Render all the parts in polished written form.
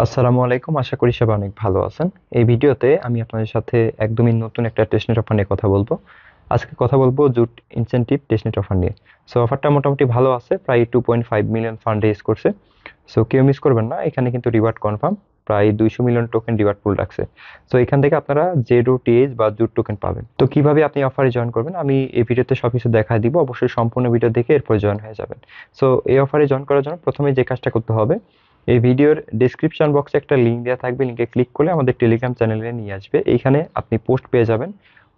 আসসালামু আলাইকুম, আশা করি সবাই অনেক ভালো আছেন। এই ভিডিওতে আমি আপনাদের সাথে একদমই নতুন একটা টেস্টনেট অফার নিয়ে কথা বলবো। আজকে কথা বলবো জুট ইনসেনটিভ টেস্টনেট অফার নিয়ে। সো অফারটা মোটামুটি ভালো আছে, প্রায় 2.5 মিলিয়ন ফান্ড রেজ করছে। সো কেউ মিস করবেন না, এখানে কিন্তু রিওয়ার্ড কনফার্ম। প্রায় 200 মিলিয়ন টোকেন রিওয়ার্ড পুল রাখছে। সো এখান থেকে আপনারা জেডো টিএইচ বা জুট টোকেন পাবেন। তো কিভাবে আপনি অফারে জয়েন করবেন আমি এই ভিডিওতে সবকিছু দেখাই দিব, অবশ্যই সম্পূর্ণ ভিডিও দেখে এরপর জয়েন হয়ে যাবেন। সো এই অফারে জয়েন করার জন্য প্রথমে যে কাজটা করতে হবে, এই ভিডিওর ডেসক্রিপশন বক্সে একটা লিঙ্ক দেওয়া থাকবে, লিঙ্কে ক্লিক করলে আমাদের টেলিগ্রাম চ্যানেলে নিয়ে আসবে। এইখানে আপনি পোস্ট পেয়ে যাবেন,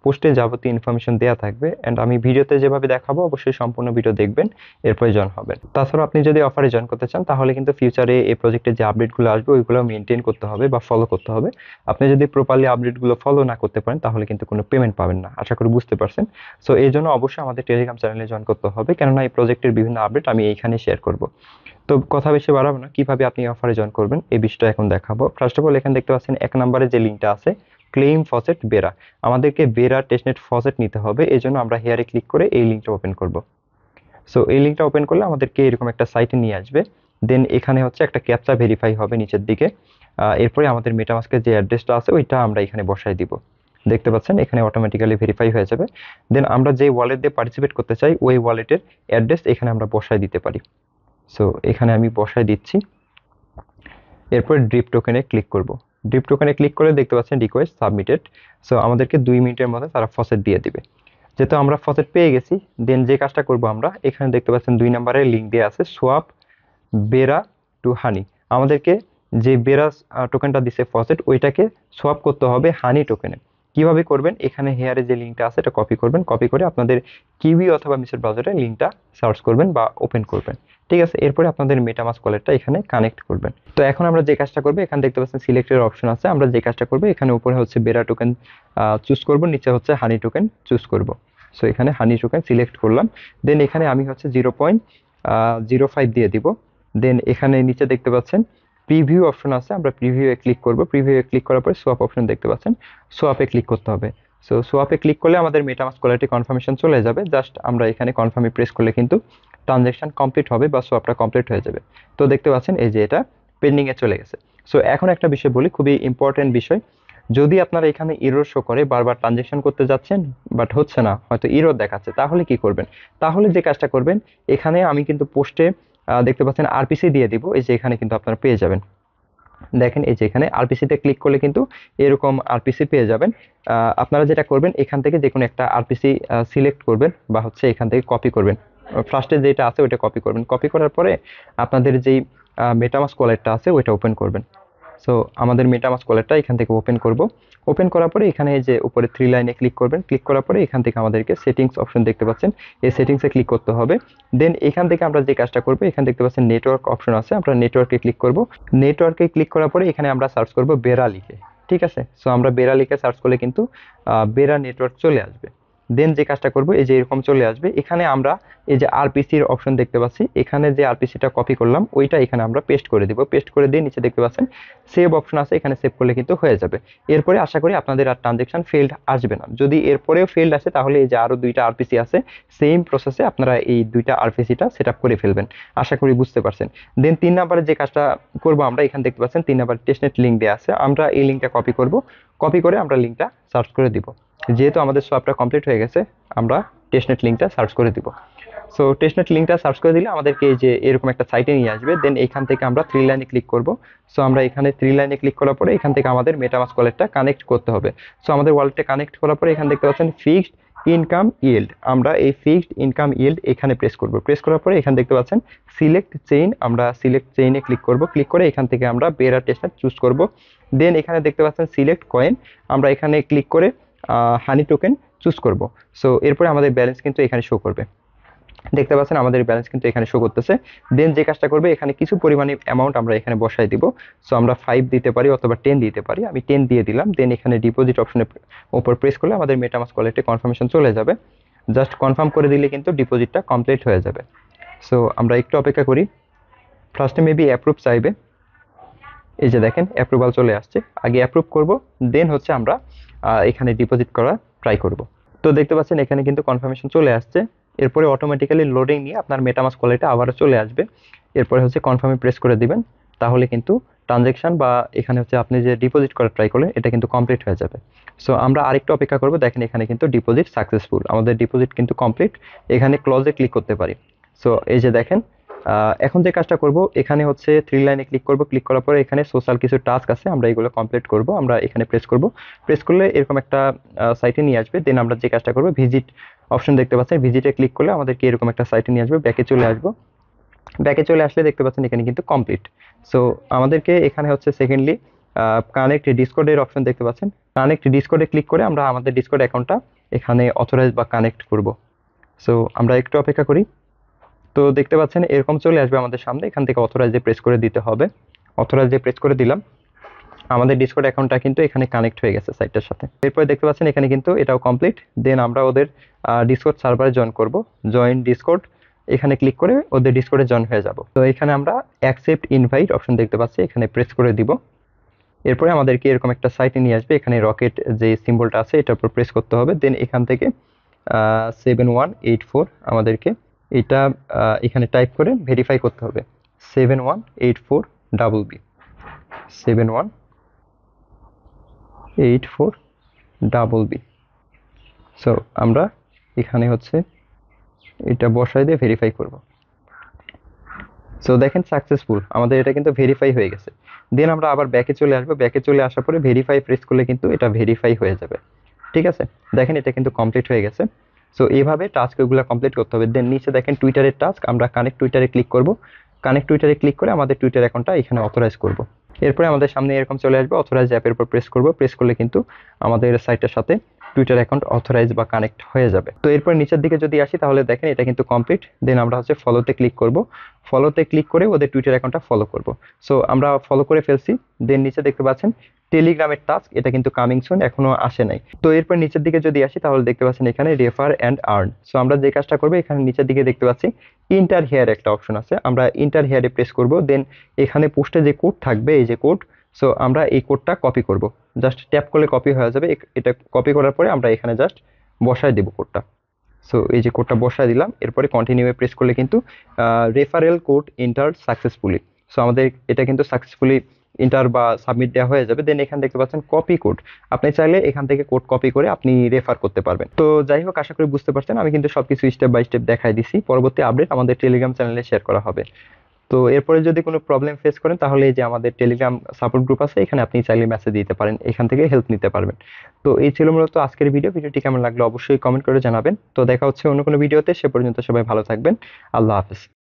পোস্টে যাবতীয় ইনফরমেশন দেওয়া থাকবে অ্যান্ড আমি ভিডিওতে যেভাবে দেখাবো অবশ্যই সম্পূর্ণ ভিডিও দেখবেন, এরপরে জয়েন হবেন। তাছাড়া আপনি যদি অফারে জয়েন করতে চান তাহলে কিন্তু ফিউচারে এই প্রজেক্টে যে আপডেটগুলো আসবে ওইগুলো মেনটেন করতে হবে বা ফলো করতে হবে। আপনি যদি প্রপারলি আপডেটগুলো ফলো না করতে পারেন তাহলে কিন্তু কোনো পেমেন্ট পাবেন না, আশা করি বুঝতে পারছেন। সো এই জন্য অবশ্যই আমাদের টেলিগ্রাম চ্যানেলে জয়েন করতে হবে, কেননা এই প্রজেক্টের বিভিন্ন আপডেট আমি এইখানে শেয়ার করব। তো কথা বেশি বাড়াবো না, কিভাবে আপনি অফারে জয়েন করবেন এই বিষয়টা এখন দেখাবো। ফার্স্ট অফ অল এখানে দেখতে পাচ্ছেন এক নম্বরে যে লিঙ্কটা আছে, ক্লেম ফসেট বেরা। আমাদেরকে বেরা টেস্টনেট ফসেট নিতে হবে, এই জন্য আমরা হেয়ারে ক্লিক করে এই লিঙ্কটা ওপেন করব। সো এই লিঙ্কটা ওপেন করলে আমাদেরকে এরকম একটা সাইটে নিয়ে আসবে। দেন এখানে হচ্ছে একটা ক্যাপচা ভেরিফাই হবে নিচের দিকে। এরপরে আমাদের মেটামাস্কের যে অ্যাড্রেসটা আছে ওইটা আমরা এখানে বসাই দিব। দেখতে পাচ্ছেন এখানে অটোমেটিক্যালি ভেরিফাই হয়ে যাবে। দেন আমরা যে ওয়ালেট দিয়ে পার্টিসিপেট করতে চাই ওই ওয়ালেটের অ্যাড্রেস এখানে আমরা বসাই দিতে পারি। সো এখানে আমি বসায় দিচ্ছি। এরপর ড্রিপ টোকেনে ক্লিক করব। ড্রিপ টোকেনে ক্লিক করে দেখতে পাচ্ছেন রিকোয়েস্ট সাবমিটেড। সো আমাদেরকে 2 মিনিটের মধ্যে তারা ফসেট দিয়ে দিবে। যেহেতু আমরা ফসেট পেয়ে গেছি, দেন যে কাজটা করব আমরা, এখানে দেখতে পাচ্ছেন 2 নম্বরের লিঙ্ক দেওয়া আছে সোয়াপ বেরা টু হানি। আমাদেরকে যে বেরা টোকেনটা দিছে ফসেট ওইটাকে সোয়াপ করতে হবে হানি টোকেনে। কিভাবে করবেন, এখানে হেয়ারে যে লিঙ্কটা আছে এটা কপি করবেন, কপি করে আপনাদের কিউই অথবা মিসের ব্রাউজারে লিঙ্কটা সার্চ করবেন বা ওপেন করবেন। ঠিক আছে, এরপরে আপনাদের মেটামাস্ক ওয়ালেটটা এখানে কানেক্ট করবেন। তো এখন আমরা যে কাজটা করবো, এখানে দেখতে পাচ্ছেন সিলেক্টের অপশন আছে। আমরা যে কাজটা করবো, এখানে উপরে হচ্ছে বেরা টোকেন চুজ করব, নিচে হচ্ছে হানি টোকেন চুজ করব। সো এখানে হানি টোকেন সিলেক্ট করলাম। দেন এখানে আমি হচ্ছে 0.05 দিয়ে দিব। দেন এখানে নিচে দেখতে পাচ্ছেন প্রিভিউ অপশন আছে, আমরা প্রিভিউয়ে ক্লিক করব। প্রিভিউয়ে ক্লিক করার পরে সোয়াপ অপশন দেখতে পাচ্ছেন, সোয়াপে ক্লিক করতে হবে। সো সোয়াপে ক্লিক করলে আমাদের মেটামাস্ক ওয়ালেটে কনফার্মেশন চলে যাবে। জাস্ট আমরা এখানে কনফার্মে প্রেস করলে কিন্তু ট্রানজ্যাকশন কমপ্লিট হবে বা সোয়াপটা কমপ্লিট হয়ে যাবে। তো দেখতে পাচ্ছেন এই যে এটা পেন্ডিংয়ে চলে গেছে। সো এখন একটা বিষয় বলি, খুবই ইম্পর্টেন্ট বিষয়। যদি আপনারা এখানে ইরর শো করে বারবার ট্রানজ্যাকশন করতে যাচ্ছেন বাট হচ্ছে না, হয়তো ইরর দেখাচ্ছে, তাহলে কি করবেন? তাহলে যে কাজটা করবেন, এখানে আমি কিন্তু পোস্টে দেখতে পাচ্ছেন আরপিসি দিয়ে দিব, এই যে এখানে কিন্তু আপনারা পেয়ে যাবেন। দেখেন এই যে এখানে আরপিসিতে ক্লিক করলে কিন্তু এরকম আরপিসি পেয়ে যাবেন। আপনারা যেটা করবেন, এখান থেকে যে কোনো একটা আরপিসি সিলেক্ট করবেন বা হচ্ছে এখান থেকে কপি করবেন। ফার্স্টে যেটা আছে ওইটা কপি করবেন, কপি করার পরে আপনাদের যেই মেটামাস্ক ওয়ালেটটা আছে ওইটা ওপেন করবেন। সো আমাদের মেটামাস্ক ওয়ালেটটা এখান থেকে ওপেন করব। ওপেন করার পরে এখানে এই যে উপরে 3 লাইনে ক্লিক করবেন, ক্লিক করার পরে এখান থেকে আমাদেরকে সেটিংস অপশন দেখতে পাচ্ছেন, এই সেটিংসে ক্লিক করতে হবে। দেন এখান থেকে আমরা যে কাজটা করবো, এখানে দেখতে পাচ্ছেন নেটওয়ার্ক অপশন আছে, আমরা নেটওয়ার্কে ক্লিক করব। নেটওয়ার্কে ক্লিক করার পরে এখানে আমরা সার্চ করব বেরা লিখে। ঠিক আছে, সো আমরা বেরা লিখে সার্চ করলে কিন্তু বেরা নেটওয়ার্ক চলে আসবে। দেন যে কাজটা করব, এই যে এরকম চলে আসবে। এখানে আমরা এই যে আরপিসির অপশন দেখতে পাচ্ছি, এখানে যে আরপিসিটা কপি করলাম ওইটা এখানে আমরা পেস্ট করে দিব। পেস্ট করে দিয়ে নিচে দেখতে পাচ্ছেন সেভ অপশন আছে, এখানে সেভ করলে কিন্তু হয়ে যাবে। এরপরে আশা করি আপনাদের আর ট্রানজেকশন ফেলড আসবে না। যদি এরপরেও ফেলড আসে তাহলে এই যে আরো দুইটা আরপিসি আছে, সেম প্রসেসে আপনারা এই দুইটা আরপিসিটা সেট আপ করে ফেলবেন। আশা করি বুঝতে পারছেন। দেন 3 নম্বরে যে কাজটা করব আমরা, এখানে দেখতে পাচ্ছেন 3 নম্বর টেস্টনেট লিঙ্ক দেওয়া আছে, আমরা এই লিঙ্কটা কপি করব। কপি করে আমরা লিঙ্কটা সার্চ করে দিব। যেহেতু আমাদের সোয়াপটা কমপ্লিট হয়ে গেছে, আমরা টেস্টনেট লিঙ্কটা সার্চ করে দিব। সো টেস্টনেট লিঙ্কটা সার্চ করে দিলে আমাদেরকে এই যে এরকম একটা সাইটে নিয়ে আসবে। দেন এখান থেকে আমরা 3 লাইনে ক্লিক করব। সো আমরা এখানে 3 লাইনে ক্লিক করার পরে এখান থেকে আমাদের মেটামাস্ক ওয়ালেটটা কানেক্ট করতে হবে। সো আমাদের ওয়ালেটটা কানেক্ট করার পরে এখানে দেখতে পাচ্ছেন ফিক্সড ইনকাম ইয়েল্ড, আমরা এই ফিক্সড ইনকাম ইয়েল্ড এখানে প্রেস করব। প্রেস করার পরে এখানে দেখতে পাচ্ছেন সিলেক্ট চেইন, আমরা সিলেক্ট চেইনে ক্লিক করব। ক্লিক করে এখান থেকে আমরা বেরা টেস্টনেট চুজ করব। দেন এখানে দেখতে পাচ্ছেন সিলেক্ট কয়েন, আমরা এখানে ক্লিক করে হানি টোকেন চুজ করব। সো এরপরে আমাদের ব্যালেন্স কিন্তু এখানে শো করবে। দেখতে পাচ্ছেন আমাদের ব্যালেন্স কিন্তু এখানে শো করতেছে। দেন যে কাজটা করবে, এখানে কিছু পরিমাণে অ্যামাউন্ট আমরা এখানে বসাই দিব। সো আমরা 5 দিতে পারি অথবা 10 দিতে পারি, আমি 10 দিয়ে দিলাম। দেন এখানে ডিপোজিট অপশনের উপর প্রেস করলে আমাদের মেটামাস্ক ওয়ালেটে কনফার্মেশন চলে যাবে। জাস্ট কনফার্ম করে দিলে কিন্তু ডিপোজিটটা কমপ্লিট হয়ে যাবে। সো আমরা একটু অপেক্ষা করি, ফার্স্টে মেবি অ্যাপ্রুভ চাইবে। এই যে দেখেন অ্যাপ্রুভাল চলে আসছে, আগে অ্যাপ্রুভ করব, দেন হচ্ছে আমরা এখানে ডিপোজিট করা ট্রাই করব। তো দেখতে পাচ্ছেন এখানে কিন্তু কনফার্মেশন চলে আসছে। এরপরে অটোমেটিক্যালি লোডিং নিয়ে আপনার মেটামাস্ক ওয়ালেটে আবারও চলে আসবে। এরপরে হচ্ছে কনফার্মে প্রেস করে দিবেন, তাহলে কিন্তু ট্রানজেকশন বা এখানে হচ্ছে আপনি যে ডিপোজিট করার ট্রাই করলেন এটা কিন্তু কমপ্লিট হয়ে যাবে। সো আমরা আরেকটু অপেক্ষা করব। দেখেন এখানে কিন্তু ডিপোজিট সাকসেসফুল, আমাদের ডিপোজিট কিন্তু কমপ্লিট। এখানে ক্লোজে ক্লিক করতে পারি। সো এই যে দেখেন এখন যে কাজটা করব, এখানে হচ্ছে থ্রি লাইনে ক্লিক করব। ক্লিক করার পরে এখানে সোশ্যাল কিছু টাস্ক আছে, আমরা এগুলো কমপ্লিট করব। আমরা এখানে প্রেস করব। প্রেস করলে এরকম একটা সাইটে নিয়ে আসবে। দেন আমরা যে কাজটা করব, ভিজিট অপশন দেখতে পাচ্ছেন, ভিজিটে ক্লিক করলে আমাদেরকে এরকম একটা সাইটে নিয়ে আসবে। ব্যাকে চলে আসবো। ব্যাকে চলে আসলে দেখতে পাচ্ছেন এখানে কিন্তু কমপ্লিট। সো আমাদেরকে এখানে হচ্ছে সেকেন্ডলি কানেক্ট ডিসকর্ডের অপশন দেখতে পাচ্ছেন। কানেক্ট ডিসকর্ডে ক্লিক করে আমরা আমাদের ডিসকর্ড অ্যাকাউন্টটা এখানে অথরাইজ বা কানেক্ট করব। সো আমরা একটু অপেক্ষা করি। তো দেখতে পাচ্ছেন এরকম চলে আসবে আমাদের সামনে। এখান থেকে অথরাইজে প্রেস করে দিতে হবে। অথরাইজে প্রেস করে দিলাম। আমাদের ডিসকর্ড অ্যাকাউন্টটা কিন্তু এখানে কানেক্ট হয়ে গেছে সাইটটার সাথে। এরপরে দেখতে পাচ্ছেন এখানে কিন্তু এটাও কমপ্লিট। দেন আমরা ওদের ডিসকর্ড সার্ভারে জয়েন করব। জয়েন ডিসকর্ড এখানে ক্লিক করে ওদের ডিসকর্ডে জয়েন হয়ে যাব। তো এখানে আমরা অ্যাকসেপ্ট ইনভাইট অপশন দেখতে পাচ্ছি, এখানে প্রেস করে দিব। এরপরে আমাদেরকে এরকম একটা সাইটে নিয়ে আসবে। এখানে রকেট যে সিম্বলটা আছে এটার উপর প্রেস করতে হবে। দেন এখান থেকে 7184 আমাদেরকে এটা এখানে টাইপ করে ভেরিফাই করতে হবে। 7184 double B, 7184 double B. So আমরা এখানে হচ্ছে এটা বসাই দিয়ে ভেরিফাই করব। সো দেখেন সাকসেসফুল, আমাদের এটা কিন্তু ভেরিফাই হয়ে গেছে। দেন আমরা আবার ব্যাকে চলে আসবো। ব্যাকে চলে আসার পরে ভেরিফাই প্রেস করলে কিন্তু এটা ভেরিফাই হয়ে যাবে। ঠিক আছে, দেখেন এটা কিন্তু কমপ্লিট হয়ে গেছে। সো এইভাবে টাস্কগুলো কমপ্লিট করতে হবে। দেন নিচে দেখেন টুইটারের টাস্ক, আমরা কানেক্ট টুইটারে ক্লিক করব। কানেক্ট টুইটারে ক্লিক করে আমাদের টুইটার অ্যাকাউন্টটা এখানে অথরাইজ করব। এরপরে আমাদের সামনে এরকম চলে আসবে। অথরাইজ অ্যাপের উপর প্রেস করব। প্রেস করলে কিন্তু আমাদের সাইটের সাথে টুইটার অ্যাকাউন্ট অথরাইজ বা কানেক্ট হয়ে যাবে। তো এরপর নিচের দিকে যদি আসি তাহলে দেখেন এটা কিন্তু কমপ্লিট। দেন আমরা হচ্ছে ফলোতে ক্লিক করব। ফলোতে ক্লিক করে ওদের টুইটার অ্যাকাউন্টটা ফলো করব। সো আমরা ফলো করে ফেলছি। দেন নিচে দেখতে পাচ্ছেন টেলিগ্রামের টাস্ক, এটা কিন্তু কামিং সুন, এখনো আসে নাই। তো এরপর নিচের দিকে যদি আসি তাহলে দেখতে পাচ্ছেন এখানে রেফার অ্যান্ড আর্ন। সো আমরা যে কাজটা করবো, এখানে নিচের দিকে দেখতে পাচ্ছি ইন্টার হেয়ার একটা অপশন আছে, আমরা ইন্টার হেয়ারে প্রেস করব। দেন এখানে পোস্টে যে কোড থাকবে, এই যে কোড, সো আমরা এই কোডটা কপি করব। জাস্ট ট্যাপ করলে কপি হয়ে যাবে। এটা কপি করার পরে আমরা এখানে জাস্ট বসায় দেব কোডটা। সো এই যে কোডটা বসায় দিলাম। এরপরে কন্টিনিউয়ে প্রেস করলে কিন্তু referral code enter successfully. So আমাদের এটা কিন্তু সাকসেসফুলি এন্টার বা সাবমিট দেওয়া হয়ে যাবে। দেন এখানে দেখতে পাচ্ছেন কপি কোড, আপনি চাইলে এখান থেকে কোড কপি করে আপনি রেফার করতে পারবেন। তো যাই হোক, আশা করি বুঝতে পারছেন। আমি কিন্তু সবকিছু স্টেপ বাই স্টেপ দেখাই দিছি। পরবর্তী আপডেট আমাদের টেলিগ্রাম চ্যানেলে শেয়ার করা হবে। তো এরপরে যদি কোনো প্রবলেম ফেস করেন তাহলে এই যে আমাদের টেলিগ্রাম সাপোর্ট গ্রুপ আছে, এখানে আপনি চাইলে মেসেজ দিতে পারেন, এখান থেকে হেল্প নিতে পারবেন। তো এই ছিল মূলত আজকের ভিডিওটি কেমন লাগলো অবশ্যই কমেন্ট করে জানাবেন। তো দেখা হচ্ছে অন্য কোনো ভিডিওতে, সে পর্যন্ত সবাই ভালো থাকবেন। আল্লাহ হাফেজ।